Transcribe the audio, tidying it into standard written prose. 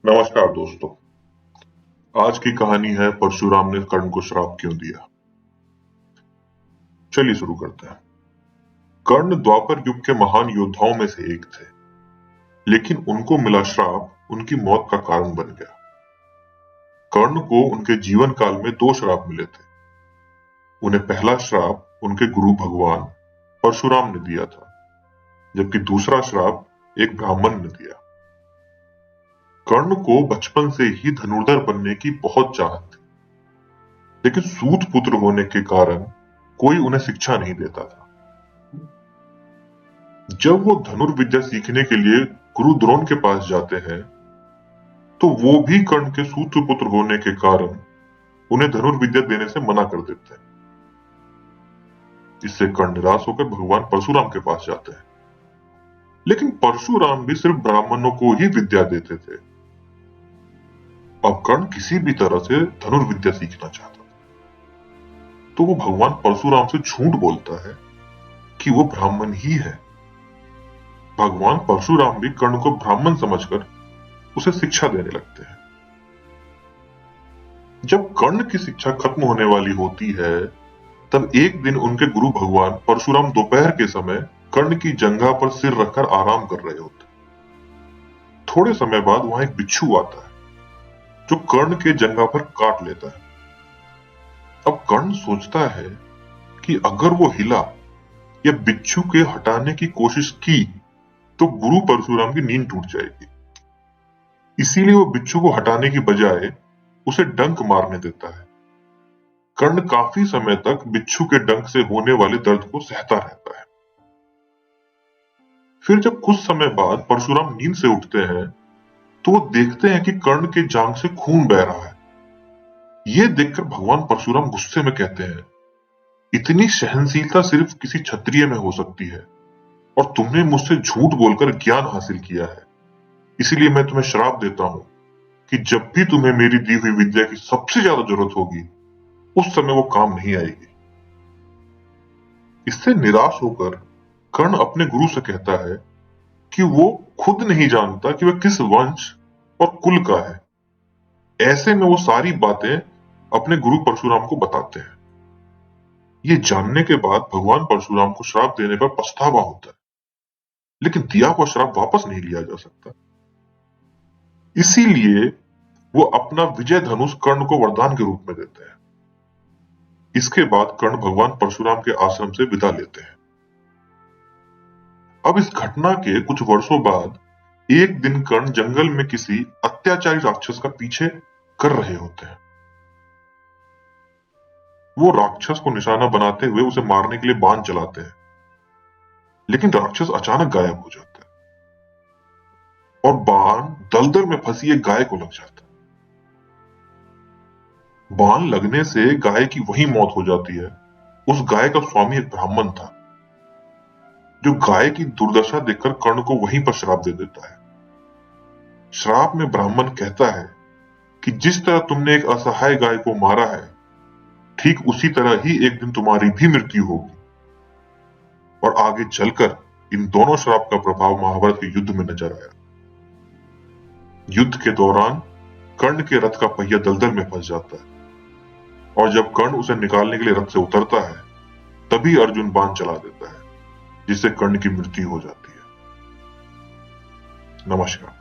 नमस्कार दोस्तों। आज की कहानी है परशुराम ने कर्ण को श्राप क्यों दिया। चलिए शुरू करते हैं। कर्ण द्वापर युग के महान योद्धाओं में से एक थे, लेकिन उनको मिला श्राप उनकी मौत का कारण बन गया। कर्ण को उनके जीवन काल में 2 श्राप मिले थे। उन्हें पहला श्राप उनके गुरु भगवान परशुराम ने दिया था, जबकि दूसरा श्राप एक ब्राह्मण ने दिया। कर्ण को बचपन से ही धनुर्धर बनने की बहुत चाहत थी, लेकिन सूत पुत्र होने के कारण कोई उन्हें शिक्षा नहीं देता था। जब वो धनुर्विद्या सीखने के लिए गुरु द्रोण के पास जाते हैं, तो वो भी कर्ण के सूत पुत्र होने के कारण उन्हें धनुर्विद्या देने से मना कर देते हैं। इससे कर्ण निराश होकर भगवान परशुराम के पास जाते हैं, लेकिन परशुराम भी सिर्फ ब्राह्मणों को ही विद्या देते थे। अब कर्ण किसी भी तरह से धनुर्विद्या सीखना चाहता था, तो वो भगवान परशुराम से झूठ बोलता है कि वो ब्राह्मण ही है। भगवान परशुराम भी कर्ण को ब्राह्मण समझकर उसे शिक्षा देने लगते हैं। जब कर्ण की शिक्षा खत्म होने वाली होती है, तब एक दिन उनके गुरु भगवान परशुराम दोपहर के समय कर्ण की जंघा पर सिर रखकर आराम कर रहे होते। थोड़े समय बाद वहां एक बिच्छू आता है, जो कर्ण के जंघा पर काट लेता है। अब कर्ण सोचता है कि अगर वो हिला या बिच्छू के हटाने की कोशिश की, तो गुरु परशुराम की नींद टूट जाएगी। इसीलिए वो बिच्छू को हटाने की बजाय उसे डंक मारने देता है। कर्ण काफी समय तक बिच्छू के डंक से होने वाले दर्द को सहता रहता है। फिर जब कुछ समय बाद परशुराम नींद से उठते हैं, तो वो देखते हैं कि कर्ण के जांघ से खून बह रहा है। ये देखकर भगवान परशुराम गुस्से में कहते हैं, इतनी सहनशीलता सिर्फ किसी क्षत्रिय में हो सकती है, और तुमने मुझसे झूठ बोलकर ज्ञान हासिल किया है। इसीलिए मैं तुम्हें श्राप देता हूं कि जब भी तुम्हें मेरी दी हुई विद्या की सबसे ज्यादा जरूरत होगी, उस समय वो काम नहीं आएगी। इससे निराश होकर कर्ण अपने गुरु से कहता है कि वो खुद नहीं जानता कि वह किस वंश और कुल का है। ऐसे में वो सारी बातें अपने गुरु परशुराम को बताते हैं। ये जानने के बाद भगवान परशुराम को श्राप देने पर पछतावा होता है, लेकिन दिया हुआ श्राप वापस नहीं लिया जा सकता। इसीलिए वो अपना विजय धनुष कर्ण को वरदान के रूप में देते हैं। इसके बाद कर्ण भगवान परशुराम के आश्रम से विदा लेते हैं। अब इस घटना के कुछ वर्षों बाद एक दिन कर्ण जंगल में किसी अत्याचारी राक्षस का पीछे कर रहे होते हैं। वो राक्षस को निशाना बनाते हुए उसे मारने के लिए बाण चलाते हैं, लेकिन राक्षस अचानक गायब हो जाता है और बाण दलदल में फंसी एक गाय को लग जाता है। बाण लगने से गाय की वहीं मौत हो जाती है। उस गाय का स्वामी एक ब्राह्मण था, जो गाय की दुर्दशा देखकर कर्ण को वहीं पर श्राप दे देता है। श्राप में ब्राह्मण कहता है कि जिस तरह तुमने एक असहाय गाय को मारा है, ठीक उसी तरह ही एक दिन तुम्हारी भी मृत्यु होगी। और आगे चलकर इन दोनों श्राप का प्रभाव महाभारत के युद्ध में नजर आया। युद्ध के दौरान कर्ण के रथ का पहिया दलदल में फंस जाता है, और जब कर्ण उसे निकालने के लिए रथ से उतरता है, तभी अर्जुन बाण चला देता है, जिससे कर्ण की मृत्यु हो जाती है। नमस्कार।